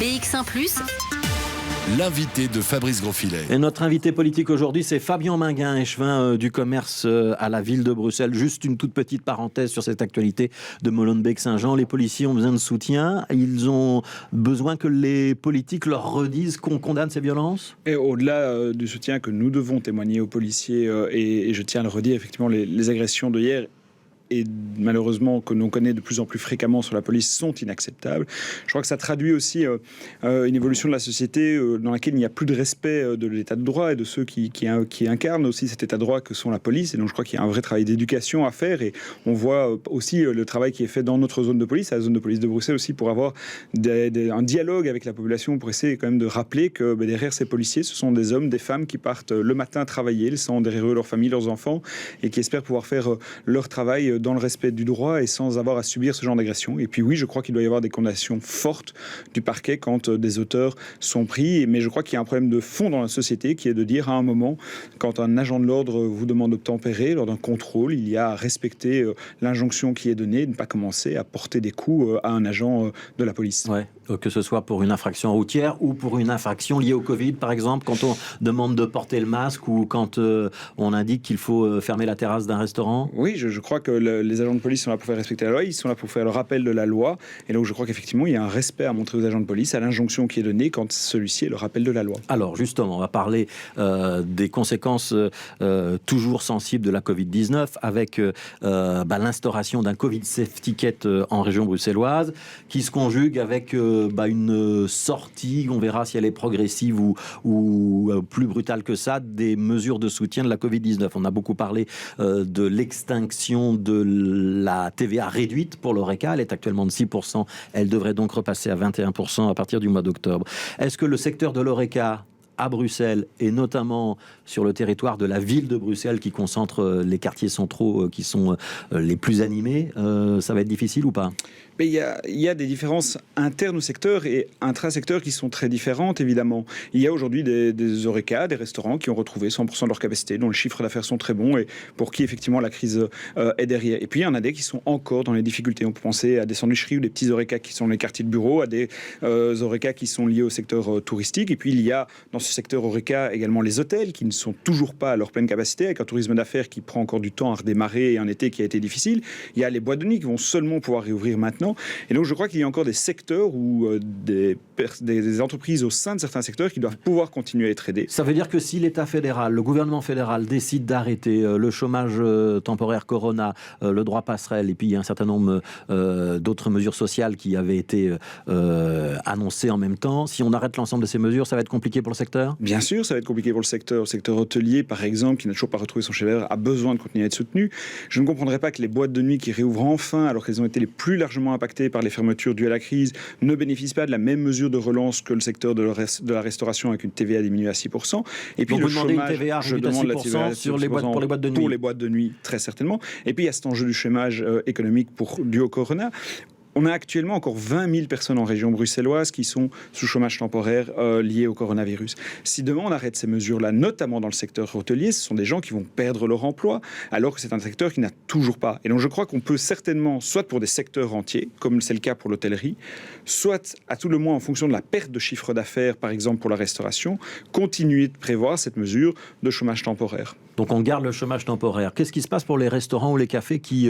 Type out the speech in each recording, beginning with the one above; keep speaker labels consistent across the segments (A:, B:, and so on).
A: BX1+.
B: L'invité de Fabrice Grosfilet.
C: Et notre invité politique aujourd'hui, c'est Fabien Minguin, échevin du commerce à la ville de Bruxelles. Juste une toute petite parenthèse sur cette actualité de Molenbeek-Saint-Jean. Les policiers ont besoin de soutien. Ils ont besoin que les politiques leur redisent qu'on condamne ces violences.
D: Et au-delà du soutien que nous devons témoigner aux policiers, et je tiens à le redire, effectivement, les agressions de hier et malheureusement que l'on connaît de plus en plus fréquemment sur la police sont inacceptables. Je crois que ça traduit aussi une évolution de la société dans laquelle il n'y a plus de respect de l'état de droit et de ceux qui incarnent aussi cet état de droit que sont la police. Et donc je crois qu'il y a un vrai travail d'éducation à faire, et on voit aussi le travail qui est fait dans notre zone de police, la zone de police de Bruxelles aussi, pour avoir un dialogue avec la population, pour essayer quand même de rappeler que derrière ces policiers, ce sont des hommes, des femmes qui partent le matin travailler, laissant derrière eux leur famille, leurs enfants, et qui espèrent pouvoir faire leur travail dans le respect du droit et sans avoir à subir ce genre d'agression. Et puis oui, je crois qu'il doit y avoir des condamnations fortes du parquet quand des auteurs sont pris, mais je crois qu'il y a un problème de fond dans la société qui est de dire à un moment, quand un agent de l'ordre vous demande d'obtempérer lors d'un contrôle, il y a à respecter l'injonction qui est donnée, de ne pas commencer à porter des coups à un agent de la police.
C: Ouais. Que ce soit pour une infraction routière ou pour une infraction liée au Covid, par exemple, quand on demande de porter le masque ou quand on indique qu'il faut fermer la terrasse d'un restaurant.
D: Oui, je crois que les agents de police sont là pour faire respecter la loi, ils sont là pour faire le rappel de la loi, et donc je crois qu'effectivement il y a un respect à montrer aux agents de police, à l'injonction qui est donnée quand celui-ci est le rappel de la loi.
C: Alors justement, on va parler des conséquences toujours sensibles de la Covid-19 avec l'instauration d'un Covid Safety Ticket en région bruxelloise qui se conjugue avec une sortie, on verra si elle est progressive ou plus brutale que ça, des mesures de soutien de la Covid-19. On a beaucoup parlé de l'extinction de la TVA réduite pour l'Horeca. Elle est actuellement de 6%. Elle devrait donc repasser à 21% à partir du mois d'octobre. Est-ce que le secteur de l'Horeca à Bruxelles et notamment sur le territoire de la ville de Bruxelles qui concentre les quartiers centraux qui sont les plus animés, ça va être difficile ou pas ?
D: Mais il y a des différences internes au secteur et intra-secteur qui sont très différentes, évidemment. Il y a aujourd'hui des Horeca, des restaurants qui ont retrouvé 100% de leur capacité, dont les chiffres d'affaires sont très bons et pour qui, effectivement, la crise est derrière. Et puis, il y en a des qui sont encore dans les difficultés. On peut penser à des sandwicheries ou des petits Horeca qui sont dans les quartiers de bureaux, à des Horeca qui sont liés au secteur touristique. Et puis, il y a dans ce secteur Horeca également les hôtels qui ne sont toujours pas à leur pleine capacité, avec un tourisme d'affaires qui prend encore du temps à redémarrer et un été qui a été difficile. Il y a les boîtes de nuit qui vont seulement pouvoir réouvrir maintenant. Et donc je crois qu'il y a encore des secteurs ou des entreprises au sein de certains secteurs qui doivent pouvoir continuer à être aidés.
C: Ça veut dire que si l'État fédéral, le gouvernement fédéral décide d'arrêter le chômage temporaire Corona, le droit passerelle, et puis il y a un certain nombre d'autres mesures sociales qui avaient été annoncées en même temps, si on arrête l'ensemble de ces mesures, ça va être compliqué pour le secteur ?
D: Bien sûr, ça va être compliqué pour le secteur. Le secteur hôtelier, par exemple, qui n'a toujours pas retrouvé son chiffre d'affaires, a besoin de continuer à être soutenu. Je ne comprendrais pas que les boîtes de nuit qui réouvrent enfin, alors qu'elles ont été les plus largement impactées par les fermetures dues à la crise, ne bénéficient pas de la même mesure de relance que le secteur de la restauration avec une TVA diminuée à 6%. Et puis
C: donc
D: le
C: vous demandez
D: chômage,
C: une TVA
D: je demande la TVA
C: pour les boîtes de nuit.
D: Pour les boîtes de nuit, très certainement. Et puis il y a cet enjeu du chômage économique dû au Corona. On a actuellement encore 20 000 personnes en région bruxelloise qui sont sous chômage temporaire lié au coronavirus. Si demain on arrête ces mesures-là, notamment dans le secteur hôtelier, ce sont des gens qui vont perdre leur emploi, alors que c'est un secteur qui n'a toujours pas. Et donc je crois qu'on peut certainement, soit pour des secteurs entiers, comme c'est le cas pour l'hôtellerie, soit à tout le moins en fonction de la perte de chiffre d'affaires, par exemple pour la restauration, continuer de prévoir cette mesure de chômage temporaire.
C: Donc on garde le chômage temporaire. Qu'est-ce qui se passe pour les restaurants ou les cafés qui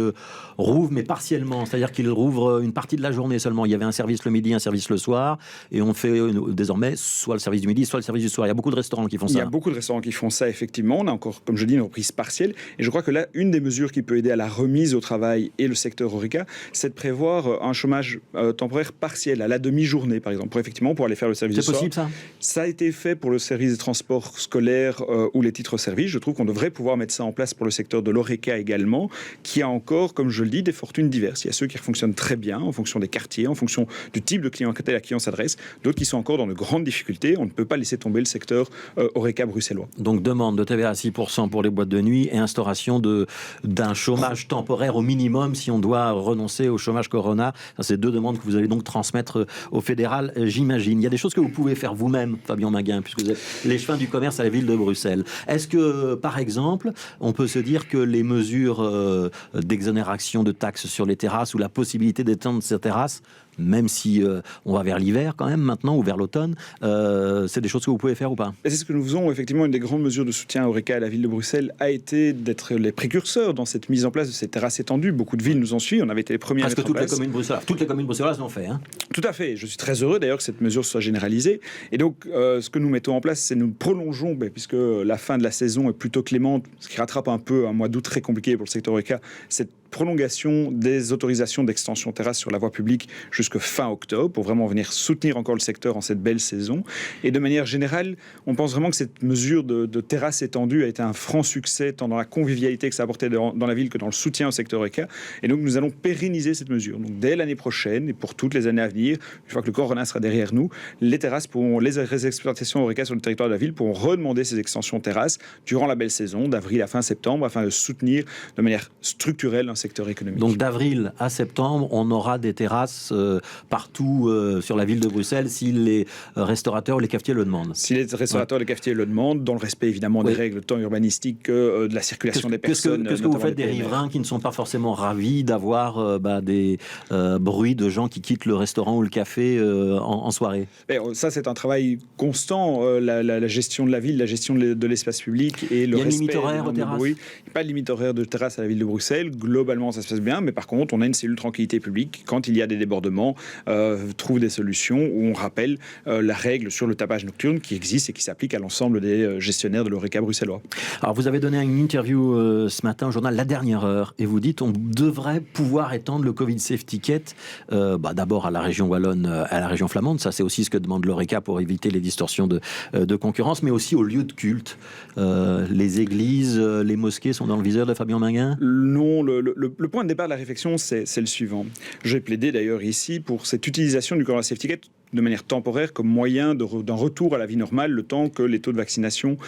C: rouvrent, mais partiellement ? C'est-à-dire qu'ils rouvrent une partie de la journée seulement. Il y avait un service le midi, un service le soir, et on fait désormais soit le service du midi, soit le service du soir. Il y a beaucoup de restaurants qui font ça.
D: Il y a beaucoup de restaurants qui font ça, effectivement. On a encore, comme je dis, une reprise partielle. Et je crois que là, une des mesures qui peut aider à la remise au travail et le secteur Horeca, c'est de prévoir un chômage temporaire partiel, à la demi-journée, par exemple, pour aller faire le service du soir.
C: C'est possible, ça ? Ça
D: a été fait pour le service des transports scolaires ou les titres-services. Je trouve qu'on devrait pouvoir mettre ça en place pour le secteur de l'Horeca également, qui a encore, comme je le dis, des fortunes diverses. Il y a ceux qui fonctionnent très bien en fonction des quartiers, en fonction du type de clientèle à qui on s'adresse, d'autres qui sont encore dans de grandes difficultés. On ne peut pas laisser tomber le secteur Horeca bruxellois.
C: Donc demande de TVA à 6% pour les boîtes de nuit et instauration d'un chômage temporaire au minimum si on doit renoncer au chômage Corona. C'est deux demandes que vous allez donc transmettre au fédéral, j'imagine. Il y a des choses que vous pouvez faire vous-même, Fabien Minguin, puisque vous êtes l'échevin du commerce à la ville de Bruxelles. Est-ce que, par exemple, on peut se dire que les mesures d'exonération de taxes sur les terrasses ou la possibilité d'étendre ces terrasses même si on va vers l'hiver quand même maintenant, ou vers l'automne. C'est des choses que vous pouvez faire ou pas?
D: Et c'est ce que nous faisons. Effectivement, une des grandes mesures de soutien à Horeca à la ville de Bruxelles a été d'être les précurseurs dans cette mise en place de ces terrasses étendues. Beaucoup de villes nous en suivent. On avait été les premiers à mettre en place.
C: Toutes les communes bruxelloises l'ont fait. Hein.
D: Tout à fait. Je suis très heureux d'ailleurs que cette mesure soit généralisée. Et donc, ce que nous mettons en place, c'est nous prolongeons, puisque la fin de la saison est plutôt clémente, ce qui rattrape un peu un mois d'août très compliqué pour le secteur Horeca, cette prolongation des autorisations d'extension terrasse sur la voie publique jusqu'à fin octobre pour vraiment venir soutenir encore le secteur en cette belle saison. Et de manière générale, on pense vraiment que cette mesure de terrasse étendue a été un franc succès tant dans la convivialité que ça apportait dans la ville que dans le soutien au secteur Horeca. Et donc nous allons pérenniser cette mesure. Donc dès l'année prochaine et pour toutes les années à venir, une fois que le corona sera derrière nous, les terrasses pourront, les exploitations Horeca sur le territoire de la ville pourront redemander ces extensions terrasses durant la belle saison d'avril à fin septembre afin de soutenir de manière structurelle un secteur économique.
C: Donc d'avril à septembre, on aura des terrasses partout sur la ville de Bruxelles si les restaurateurs ou les cafetiers le demandent.
D: Si les restaurateurs et les cafetiers le demandent, dans le respect évidemment des règles tant urbanistiques que de la circulation des personnes.
C: Qu'est-ce que vous faites des riverains qui ne sont pas forcément ravis d'avoir des bruits de gens qui quittent le restaurant ou le café en soirée?
D: Ça, c'est un travail constant, la gestion de la ville, la gestion de l'espace public et le respect. Il y a une limite horaire aux terrasses? Il n'y a pas de limite horaire de terrasse à la ville de Bruxelles. Globalement, ça se passe bien, mais par contre, on a une cellule tranquillité publique. Quand il y a des débordements, trouve des solutions où on rappelle la règle sur le tapage nocturne qui existe et qui s'applique à l'ensemble des gestionnaires de l'Horeca bruxellois. Alors,
C: vous avez donné une interview ce matin au journal La Dernière Heure et vous dites on devrait pouvoir étendre le Covid Safe Ticket d'abord à la région wallonne, à la région flamande. Ça, c'est aussi ce que demande l'Horeca pour éviter les distorsions de concurrence, mais aussi aux lieux de culte. Les églises, les mosquées sont dans le viseur de Fabien Minguin?
D: Non, le point de départ de la réflexion, c'est le suivant. J'ai plaidé d'ailleurs ici pour cette utilisation du Corona Safe Ticket de manière temporaire comme moyen d'un retour à la vie normale le temps que les taux de vaccination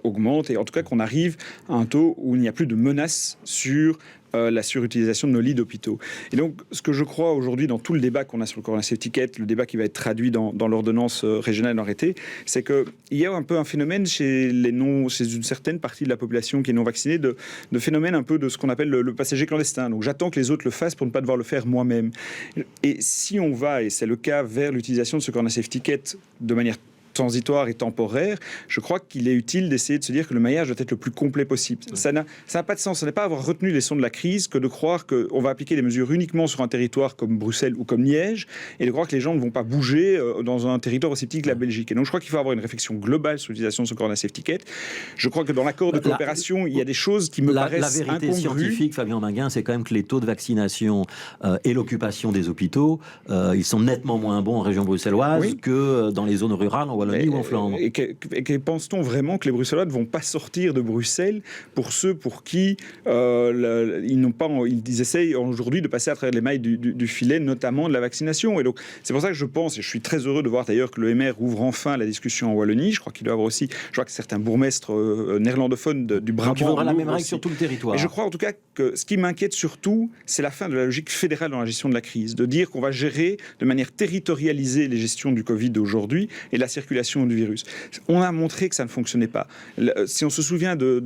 D: augmentent et en tout cas qu'on arrive à un taux où il n'y a plus de menace sur la surutilisation de nos lits d'hôpitaux. Et donc, ce que je crois aujourd'hui dans tout le débat qu'on a sur le Corona Safe Ticket, le débat qui va être traduit dans l'ordonnance régionale arrêtée, c'est qu'il y a un peu un phénomène chez une certaine partie de la population qui est non vaccinée, de phénomène un peu de ce qu'on appelle le passager clandestin. Donc, j'attends que les autres le fassent pour ne pas devoir le faire moi-même. Et si on va, et c'est le cas, vers l'utilisation de ce Corona Safe Ticket de manière transitoire et temporaire, je crois qu'il est utile d'essayer de se dire que le maillage doit être le plus complet possible. Ça n'a pas de sens. Ce n'est pas avoir retenu les leçons de la crise que de croire qu'on va appliquer des mesures uniquement sur un territoire comme Bruxelles ou comme Liège et de croire que les gens ne vont pas bouger dans un territoire aussi petit que la Belgique. Et donc je crois qu'il faut avoir une réflexion globale sur l'utilisation de ce Corona Safe Ticket. Je crois que dans l'accord de coopération, il y a des choses qui me paraissent incongrues. La
C: vérité scientifique, Fabien Minguin, c'est quand même que les taux de vaccination et l'occupation des hôpitaux, ils sont nettement moins bons en région bruxelloise que dans les zones rurales en Wallonie ou en Flandre.
D: Et pense-t-on vraiment que les Bruxellois ne vont pas sortir de Bruxelles pour ceux pour qui ils essayent aujourd'hui de passer à travers les mailles du filet, notamment de la vaccination. Et donc, c'est pour ça que je pense, et je suis très heureux de voir d'ailleurs que le MR ouvre enfin la discussion en Wallonie. Je crois qu'il doit y avoir aussi, je crois que certains bourgmestres néerlandophones du Brabant.
C: Donc, il faudra la même règle sur tout le territoire.
D: Et je crois en tout cas que ce qui m'inquiète surtout, c'est la fin de la logique fédérale dans la gestion de la crise. De dire qu'on va gérer de manière territorialisée les gestions du Covid d'aujourd'hui et la circulation du virus. On a montré que ça ne fonctionnait pas. Si on se souvient de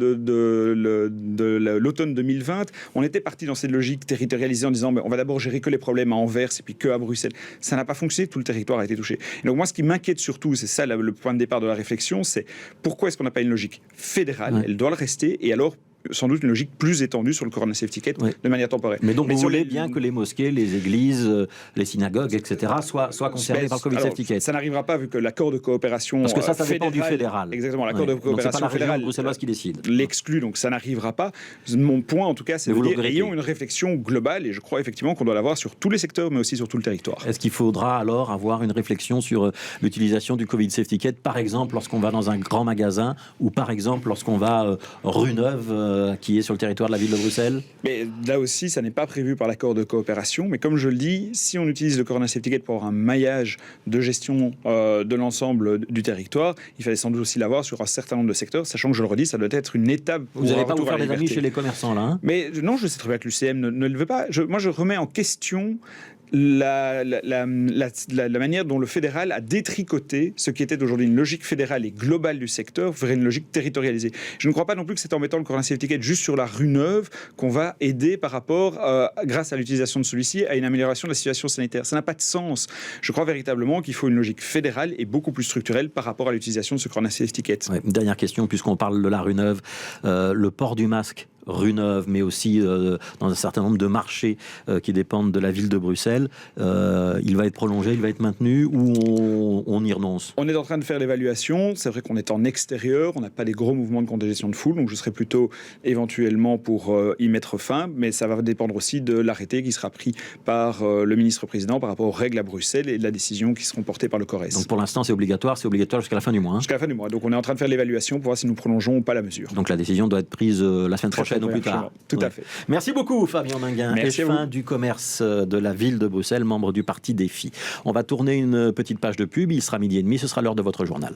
D: l'automne 2020, on était parti dans cette logique territorialisée en disant on va d'abord gérer que les problèmes à Anvers et puis que à Bruxelles. Ça n'a pas fonctionné, tout le territoire a été touché. Et donc moi, ce qui m'inquiète surtout, c'est ça le point de départ de la réflexion, c'est pourquoi est-ce qu'on n'a pas une logique fédérale? Elle doit le rester, et alors sans doute une logique plus étendue sur le Corona Safe Ticket de manière temporaire.
C: Mais donc vous voulez bien que les mosquées, les églises, les synagogues, etc. soient concernées par le Covid Safe Ticket?
D: Ça n'arrivera pas vu que l'accord de coopération
C: parce que ça dépend du fédéral.
D: Exactement, l'accord de coopération fédérale
C: bruxelloise qui décide.
D: L'exclut, donc ça n'arrivera pas. Mon point en tout cas, c'est de dire ayons une réflexion globale, et je crois effectivement qu'on doit l'avoir sur tous les secteurs, mais aussi sur tout le territoire.
C: Est-ce qu'il faudra alors avoir une réflexion sur l'utilisation du Covid Safe Ticket, par exemple lorsqu'on va dans un grand magasin, ou par exemple lorsqu'on va rue Neuve, qui est sur le territoire de la ville de Bruxelles?
D: Mais là aussi, ça n'est pas prévu par l'accord de coopération. Mais comme je le dis, si on utilise le Corona Safe Ticket pour avoir un maillage de gestion de l'ensemble du territoire, il fallait sans doute aussi l'avoir sur un certain nombre de secteurs, sachant que je le redis, ça doit être une étape.
C: Vous n'allez pas vous faire des amis chez les commerçants là, hein?
D: Mais non, je sais très bien que l'UCM ne le veut pas. Moi, je remets en question la manière dont le fédéral a détricoté ce qui était aujourd'hui une logique fédérale et globale du secteur vers une logique territorialisée. Je ne crois pas non plus que c'est en mettant le Corona Safety Ticket juste sur la rue Neuve qu'on va aider par rapport, grâce à l'utilisation de celui-ci, à une amélioration de la situation sanitaire. Ça n'a pas de sens. Je crois véritablement qu'il faut une logique fédérale et beaucoup plus structurelle par rapport à l'utilisation de ce Corona Safety Ticket.
C: Ouais, dernière question, puisqu'on parle de la rue Neuve, le port du masque rue Neuve, mais aussi dans un certain nombre de marchés qui dépendent de la ville de Bruxelles. Il va être prolongé, il va être maintenu, ou on y renonce?
D: On est en train de faire l'évaluation. C'est vrai qu'on est en extérieur, on n'a pas des gros mouvements de congestion de foule, donc je serais plutôt éventuellement pour y mettre fin, mais ça va dépendre aussi de l'arrêté qui sera pris par le ministre-président par rapport aux règles à Bruxelles et de la décision qui seront portées par le CORES.
C: Donc pour l'instant c'est obligatoire jusqu'à la fin du mois.
D: Jusqu'à la fin du mois. Donc on est en train de faire l'évaluation pour voir si nous prolongeons ou pas la mesure.
C: Donc la décision doit être prise la semaine prochaine ou plus tard.
D: Tout à fait.
C: Merci beaucoup Fabien Minguin, échevin du commerce de la ville de Bruxelles, membre du parti Défi. On va tourner une petite page de pub, il sera 12h30, ce sera l'heure de votre journal.